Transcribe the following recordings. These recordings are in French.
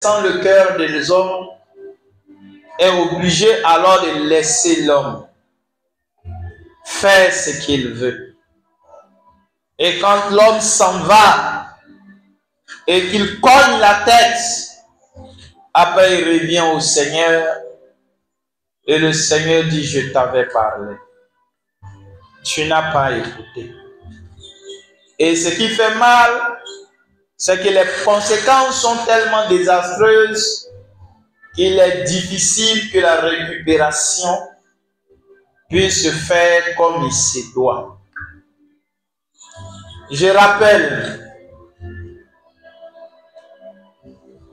Sans le cœur des hommes est obligé alors de laisser l'homme faire ce qu'il veut. Et quand l'homme s'en va et qu'il cogne la tête, après il revient au Seigneur et le Seigneur dit: je t'avais parlé, tu n'as pas écouté. Et ce qui fait mal, c'est que les conséquences sont tellement désastreuses qu'il est difficile que la récupération puisse se faire comme il se doit. Je rappelle,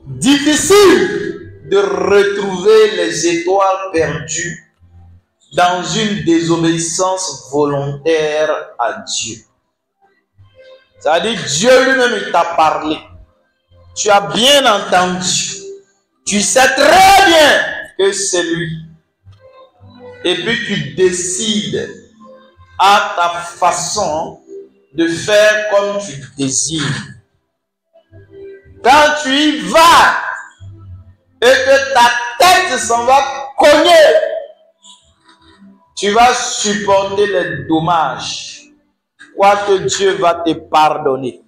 difficile de retrouver les étoiles perdues dans une désobéissance volontaire à Dieu. C'est-à-dire, Dieu lui-même il t'a parlé. Tu as bien entendu. Tu sais très bien que c'est lui. Et puis tu décides à ta façon de faire comme tu désires. Quand tu y vas et que ta tête s'en va cogner, tu vas supporter les dommages. Quoique Dieu va te pardonner.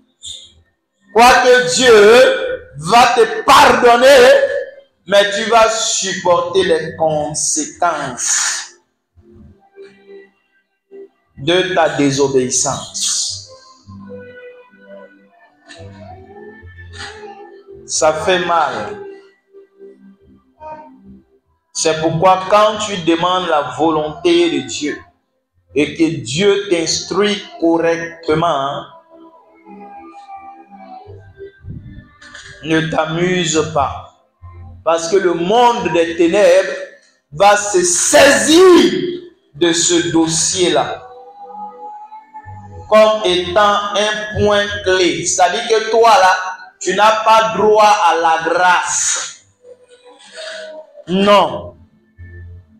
Quoique Dieu va te pardonner, mais tu vas supporter les conséquences de ta désobéissance. Ça fait mal. C'est pourquoi quand tu demandes la volonté de Dieu et que Dieu t'instruit correctement, ne t'amuse pas. Parce que le monde des ténèbres va se saisir de ce dossier-là comme étant un point clé. C'est-à-dire que toi, là, tu n'as pas droit à la grâce. Non.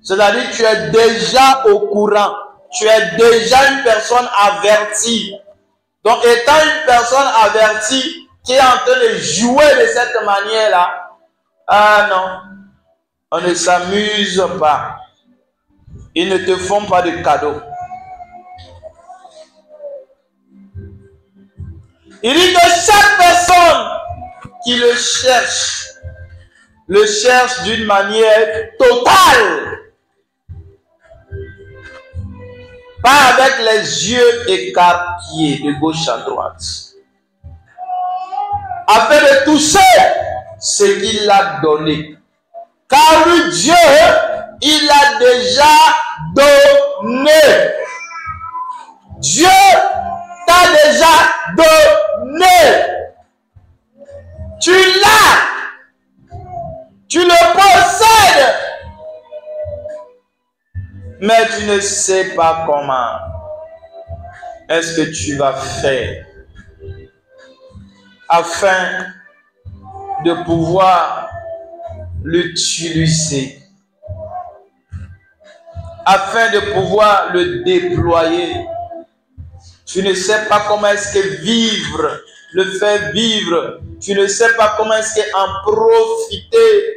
C'est-à-dire que tu es déjà au courant. Tu es déjà une personne avertie. Donc, étant une personne avertie qui est en train de jouer de cette manière-là, ah non, on ne s'amuse pas. Ils ne te font pas de cadeaux. Il dit que chaque personne qui le cherche d'une manière totale. Pas avec les yeux écarquillés de gauche à droite. Afin de toucher ce qu'il a donné. Car lui, Dieu, il a déjà donné. Dieu t'a déjà donné. Tu l'as. Tu le possèdes. Mais tu ne sais pas comment est-ce que tu vas faire afin de pouvoir l'utiliser, afin de pouvoir le déployer. Tu ne sais pas comment est-ce que vivre, le faire vivre. Tu ne sais pas comment est-ce qu'en profiter.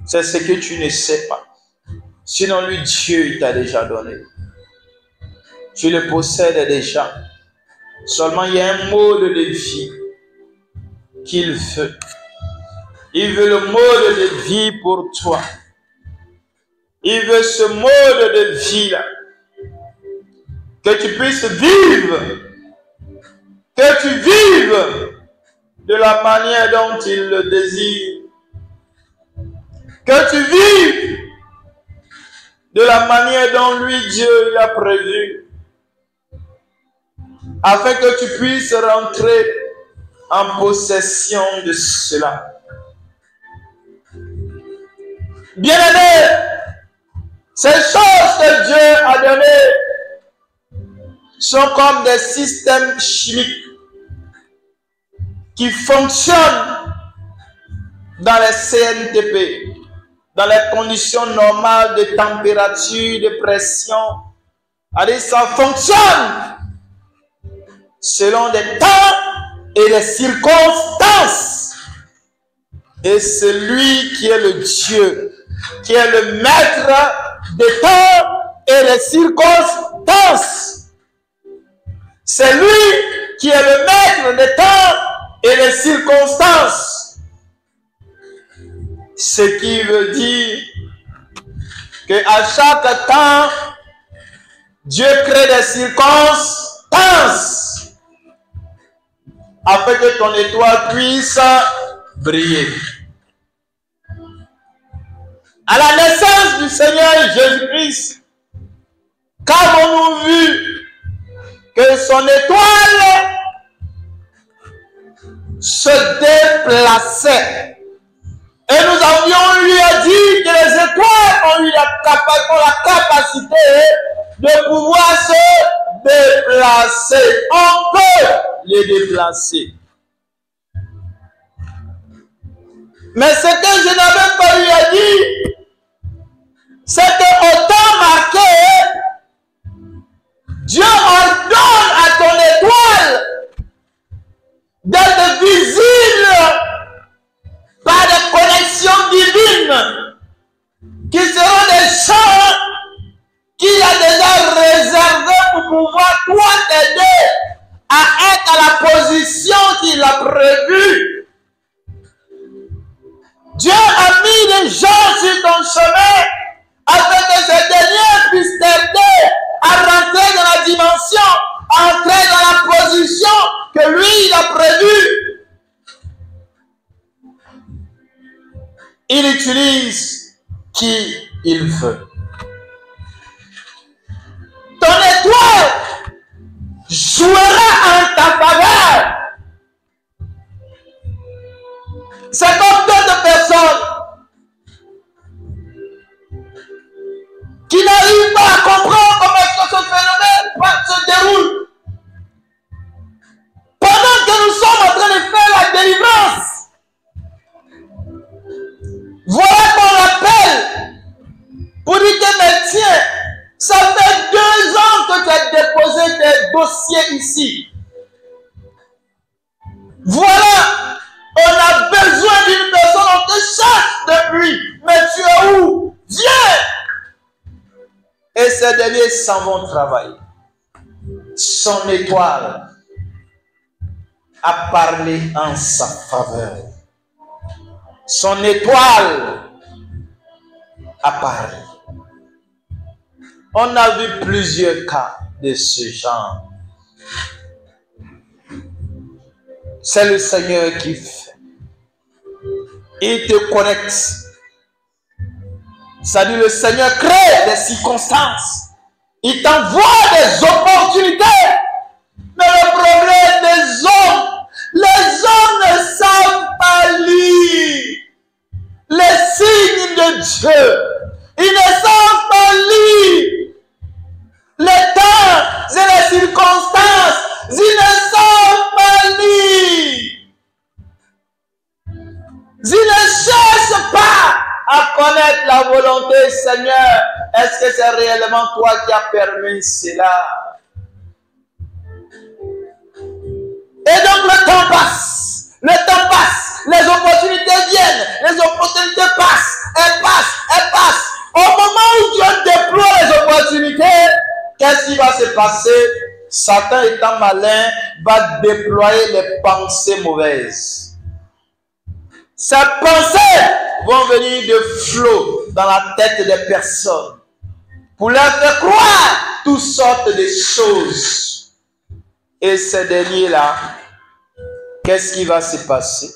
C'est ce que tu ne sais pas. Sinon, lui, Dieu, il t'a déjà donné. Tu le possèdes déjà. Seulement, il y a un mode de vie qu'il veut. Il veut le mode de vie pour toi. Il veut ce mode de vie-là. Que tu puisses vivre. Que tu vives de la manière dont il le désire. Que tu vives de la manière dont lui, Dieu, il a prévu. Afin que tu puisses rentrer en possession de cela. Bien-aimés, ces choses que Dieu a données sont comme des systèmes chimiques qui fonctionnent dans les CNTP, dans les conditions normales de température, de pression. Allez, ça fonctionne selon des temps et les circonstances. Et c'est lui qui est le Dieu, qui est le maître des temps et les circonstances. C'est lui qui est le maître des temps et les circonstances. Ce qui veut dire qu'à chaque temps, Dieu crée des circonstances afin que ton étoile puisse briller. À la naissance du Seigneur Jésus-Christ, qu'avons-nous vu? Que son étoile se déplaçait. Et nous avions lui dit que les étoiles ont eu la capacité de pouvoir se déplacer. On peut les déplacer. Mais ce que je n'avais pas lui dit, c'est qu'au temps marqué, Dieu ordonne à ton étoile d'être visible par des connexions divines qui seront des champs qu'il a déjà réservés pour pouvoir toi t'aider à être à la position qu'il a prévue. Dieu a mis des gens sur ton chemin afin que ces derniers puissent t'aider à rentrer dans la dimension, à entrer dans la position que lui il a prévue. Il utilise qui il veut. Ton étoile jouera en ta faveur. C'est comme d'autres personnes qui n'arrivent pas à comprendre comment est-ce que ce phénomène se déroule. Pendant que nous sommes en train de faire la délivrance, voilà qu'on appelle pour dire que mais tiens, ça fait 2 ans que tu as déposé tes dossiers ici. Voilà, on a besoin d'une personne, on te cherche depuis, mais tu es où? Viens! Et ces derniers s'en vont travailler. Son étoile a parlé en sa faveur. Son étoile a parlé. On a vu plusieurs cas de ce genre. C'est le Seigneur qui fait. Il te connecte. Ça dit le Seigneur crée des circonstances. Il t'envoie des opportunités. Mais le problème des hommes, les hommes ne savent pas lire les signes de Dieu. Ils ne savent pas lire les temps et les circonstances. Ils ne savent pas lire. Ils ne cherchent pas à connaître la volonté, Seigneur. Est-ce que c'est réellement toi qui as permis cela? Et donc le temps passe, les opportunités viennent, les opportunités passent, elles passent. Au moment où Dieu déploie les opportunités, qu'est-ce qui va se passer? Satan étant malin, va déployer les pensées mauvaises. Ces pensées vont venir de flot dans la tête des personnes pour leur faire croire toutes sortes de choses. Et ces derniers-là, qu'est-ce qui va se passer?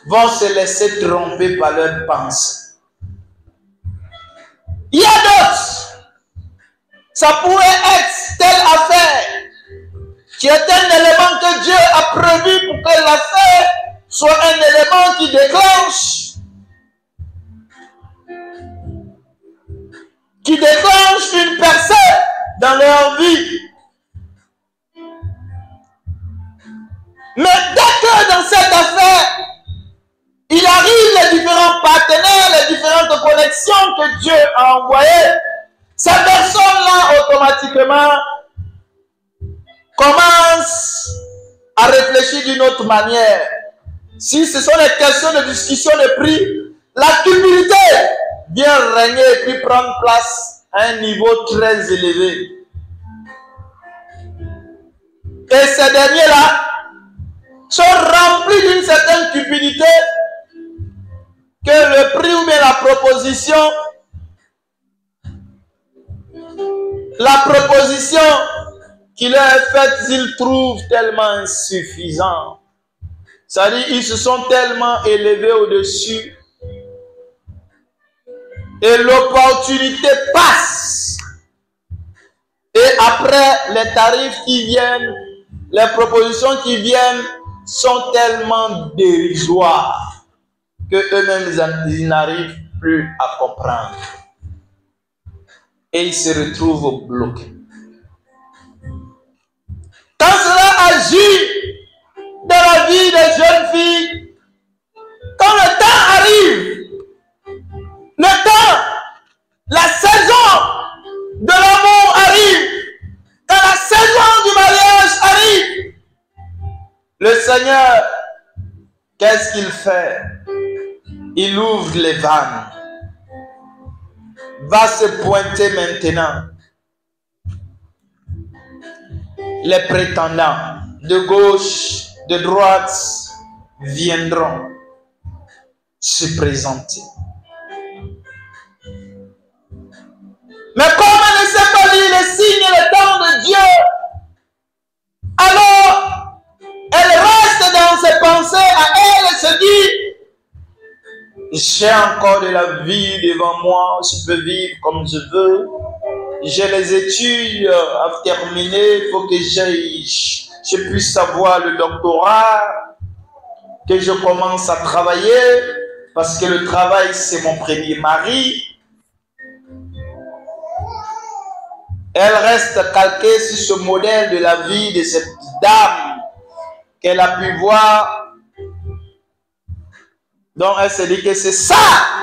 Vont se laisser tromper par leurs pensées. Il y a d'autres. Ça pourrait être telle affaire qui est un élément que Dieu a prévu pour que l'affaire soit un élément qui déclenche une percée dans leur vie. Mais dès que dans cette affaire, il arrive les différents partenaires, les différentes connexions que Dieu a envoyées, ces personnes-là automatiquement commencent à à réfléchir d'une autre manière. Si ce sont des questions de discussion de prix, la cupidité vient régner et puis prendre place à un niveau très élevé. Et ces derniers-là sont remplis d'une certaine cupidité que le prix ou bien la proposition qui leur est faite, ils trouvent tellement insuffisant. C'est-à-dire, ils se sont tellement élevés au-dessus et l'opportunité passe. Et après, les tarifs qui viennent, les propositions qui viennent sont tellement dérisoires que eux-mêmes, ils n'arrivent plus à comprendre. Et ils se retrouvent bloqués. Quand cela agit dans la vie des jeunes filles, quand le temps arrive, le temps, la saison de l'amour arrive, quand la saison du mariage arrive, le Seigneur, qu'est-ce qu'il fait? Il ouvre les vannes, va se pointer maintenant. Les prétendants de gauche, de droite viendront se présenter. Mais comme elle ne sait pas lire les signes et les temps de Dieu, alors elle reste dans ses pensées à elle et se dit: j'ai encore de la vie devant moi, je peux vivre comme je veux. J'ai les études à terminer, il faut que je puisse avoir le doctorat, que je commence à travailler, parce que le travail c'est mon premier mari. Elle reste calquée sur ce modèle de la vie de cette dame qu'elle a pu voir. Donc elle se dit que c'est ça,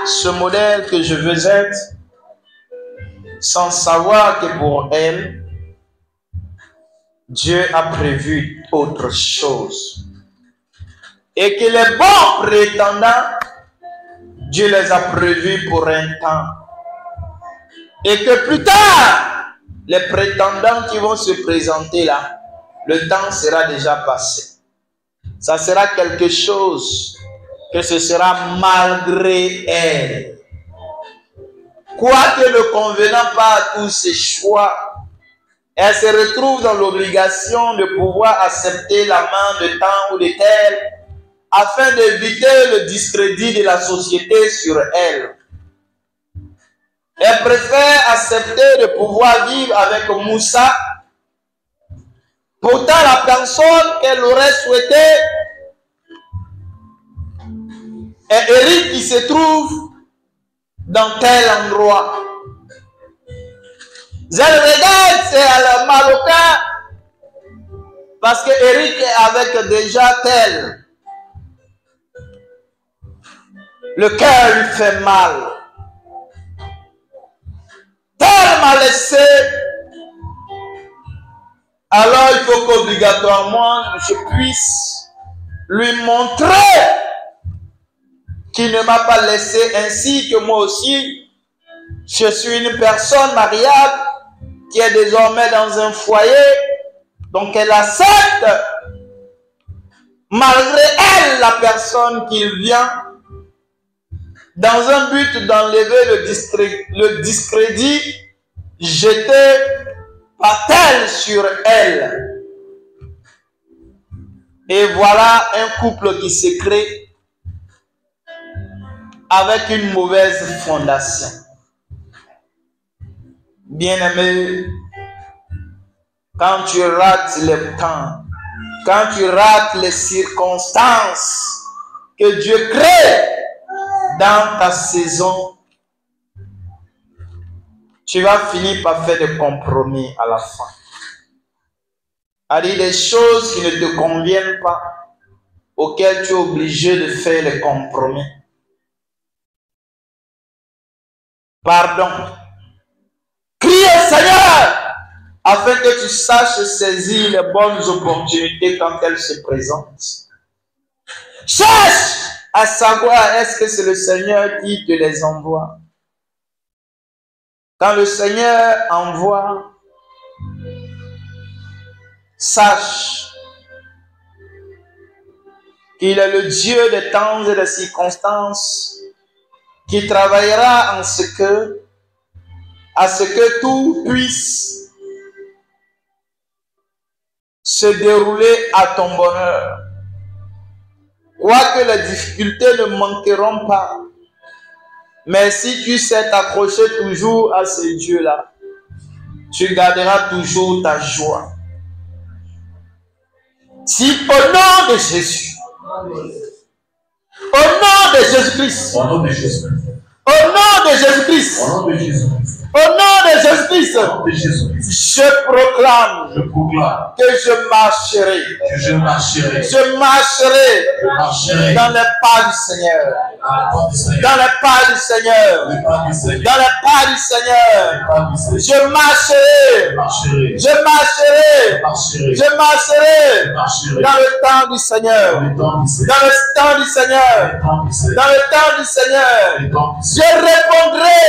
ce modèle que je veux être, sans savoir que pour elle, Dieu a prévu autre chose. Et que les bons prétendants, Dieu les a prévus pour un temps. Et que plus tard, les prétendants qui vont se présenter là, le temps sera déjà passé. Ça sera quelque chose que ce sera malgré elle. Quoique ne convenant pas à tous ses choix, elle se retrouve dans l'obligation de pouvoir accepter la main de tant ou de tel afin d'éviter le discrédit de la société sur elle. Elle préfère accepter de pouvoir vivre avec Moussa. Pourtant, la personne qu'elle aurait souhaité est Eric qui se trouve dans tel endroit. Je regarde, c'est à le Marocain parce que Eric est avec déjà tel. Le cœur lui fait mal. Tel m'a laissé. Alors il faut qu'obligatoirement je puisse lui montrer qu'il ne m'a pas laissé, ainsi que moi aussi, je suis une personne mariable qui est désormais dans un foyer, donc elle accepte, malgré elle, la personne qui vient, dans un but d'enlever le discrédit jeté par tel sur elle. Et voilà un couple qui se crée avec une mauvaise fondation. Bien-aimé, quand tu rates le temps, quand tu rates les circonstances que Dieu crée dans ta saison, tu vas finir par faire des compromis à la fin. C'est-à-dire des choses qui ne te conviennent pas, auxquelles tu es obligé de faire les compromis. Pardon. Crie au Seigneur afin que tu saches saisir les bonnes opportunités quand elles se présentent. Cherche à savoir est-ce que c'est le Seigneur qui te les envoie. Quand le Seigneur envoie, sache qu'il est le Dieu des temps et des circonstances qui travaillera à ce que tout puisse se dérouler à ton bonheur. Quoique les difficultés ne manqueront pas, mais si tu sais t'accrocher toujours à ce Dieu-là, tu garderas toujours ta joie. Si au nom de Jésus, au nom de Jésus-Christ, Au nom de Jésus. au nom de Jésus-Christ, Au nom de Jésus. au nom de Jésus-Christ, Au nom de Jésus. je proclame Je proclame que je marcherai. que je marcherai. Je marcherai Je marcherai dans les pas du Seigneur. dans les pas du Seigneur. Dans les pas du Seigneur. Les pas du Seigneur. Dans les pas du Seigneur. Les pas du Seigneur. Je marcherai. Je marcherai. Je marcherai. Je marcherai. Je marcherai Je marcherai. dans le temps du Seigneur. Dans le temps du Seigneur. Dans le temps du Seigneur. Dans le temps du Seigneur. Dans le temps du Seigneur. Dans le temps du Je Seigneur. répondrai.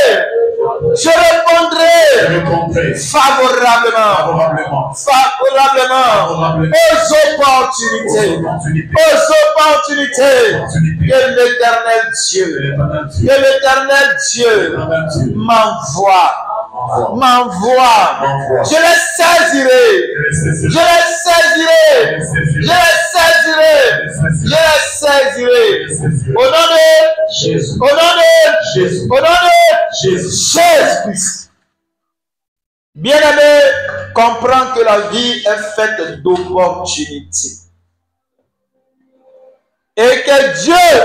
Je Je répondrai répondrai favorablement. favorablement. Favorablement Favorablement. aux opportunités. Opportunité. Aux opportunités Opportunité. que l'éternel Dieu, L'éternel Dieu. que l'éternel Dieu L'éternel Dieu. m'envoie. M'envoie. M'envoie. M'envoie. Je les saisirai. Je Je les saisirai. les Je saisirai. les saisirai. Je les saisirai. Je les saisirai. Au nom de, Jésus. au nom de, Jésus. au nom de Jésus. Jésus-Christ. Bien-aimé, comprends que la vie est faite d'opportunités. Et que Dieu,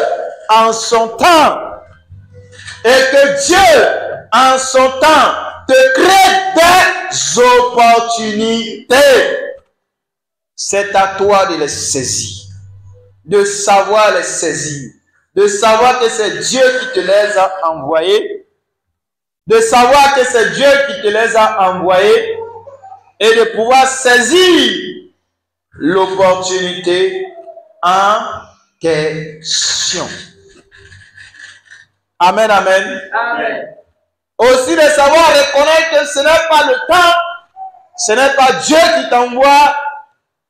en son temps, te crée des opportunités. C'est à toi de les saisir, de savoir les saisir, de savoir que c'est Dieu qui te les a envoyés, de savoir que c'est Dieu qui te les a envoyés et de pouvoir saisir l'opportunité en question. Amen, amen. Amen. Aussi de savoir reconnaître que ce n'est pas le temps, ce n'est pas Dieu qui t'envoie,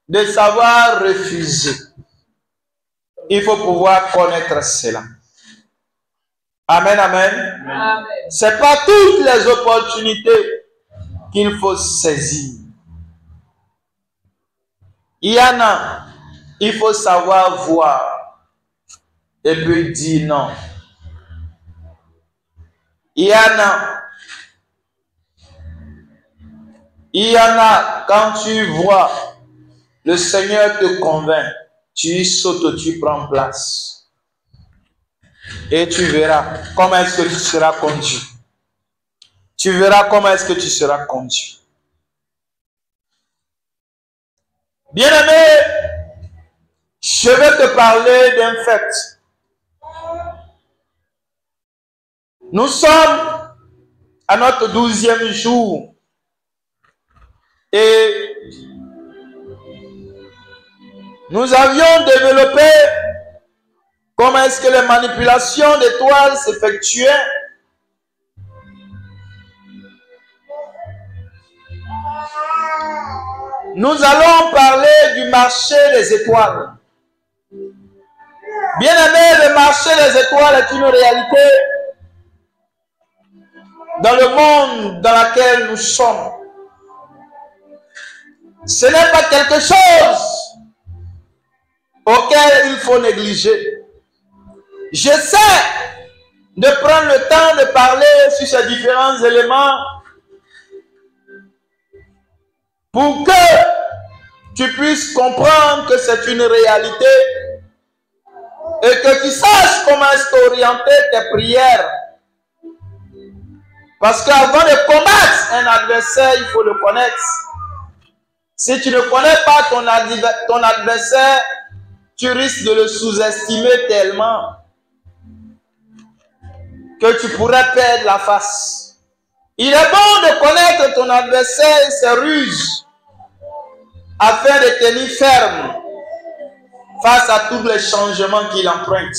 de savoir refuser. Il faut pouvoir connaître cela. Amen, amen. Amen. Ce n'est pas toutes les opportunités qu'il faut saisir. Il y en a, il faut savoir voir et puis dire non. Il y en a, quand tu vois, le Seigneur te convainc, tu sautes, tu prends place. Et tu verras comment est-ce que tu seras conduit. Tu verras comment est-ce que tu seras conduit. Bien-aimé, je vais te parler d'un fait. Nous sommes à notre 12e jour et nous avions développé comment est-ce que les manipulations d'étoiles s'effectuaient. Nous allons parler du marché des étoiles. Bien-aimé, le marché des étoiles est une réalité dans le monde dans lequel nous sommes. Ce n'est pas quelque chose auquel il faut négliger. J'essaie de prendre le temps de parler sur ces différents éléments pour que tu puisses comprendre que c'est une réalité et que tu saches comment est-ce qu'orienter tes prières. Parce qu'avant de combattre un adversaire, il faut le connaître. Si tu ne connais pas ton adversaire, tu risques de le sous-estimer tellement que tu pourrais perdre la face. Il est bon de connaître ton adversaire et ses ruses afin de tenir ferme face à tous les changements qu'il emprunte.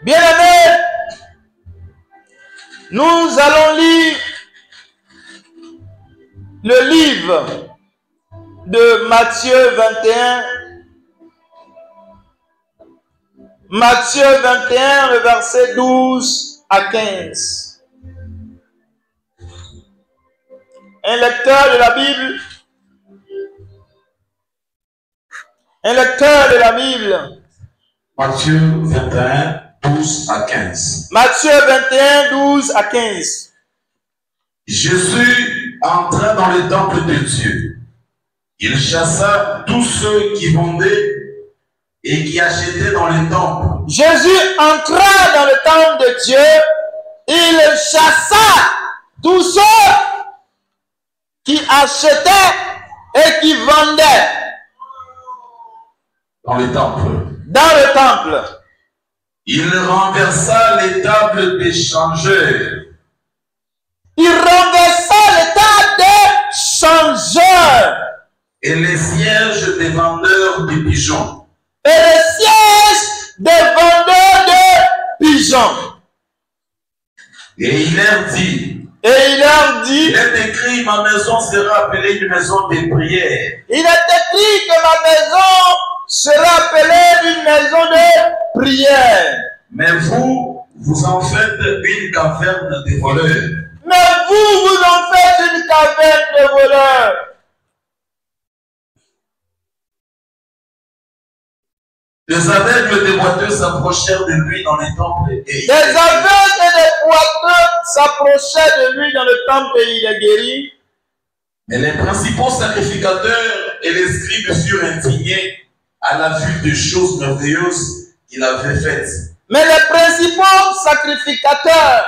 Bien-aimés, nous allons lire le livre de Matthieu 21. Matthieu 21, le verset 12 à 15. Un lecteur de la Bible. Un lecteur de la Bible. Matthieu 21, 12 à 15. Matthieu 21, 12 à 15. Jésus entra dans le temple de Dieu. Il chassa tous ceux qui vendaient et qui achetaient dans le temple. Jésus entra dans le temple de Dieu. Il chassa tous ceux qui achetaient et qui vendaient Dans le temple. dans le temple. Il renversa les tables des changeurs Il renversa les tables des changeurs et les sièges des vendeurs de pigeons. et les sièges des vendeurs de pigeons. Et il leur dit, Et il leur dit, il est écrit, ma maison sera appelée une maison de prière. il est écrit que ma maison sera appelée une maison de prière. Mais vous, vous en faites une caverne de voleurs. Mais vous, vous en faites une caverne de voleurs. Des aveugles des boiteux s'approchèrent de lui dans les temples et Des aveugles et des boiteux s'approchaient de lui dans le temple et il est guéri. Mais les principaux sacrificateurs et les scribes furent indignés à la vue des choses merveilleuses qu'il avait faites. Mais les principaux sacrificateurs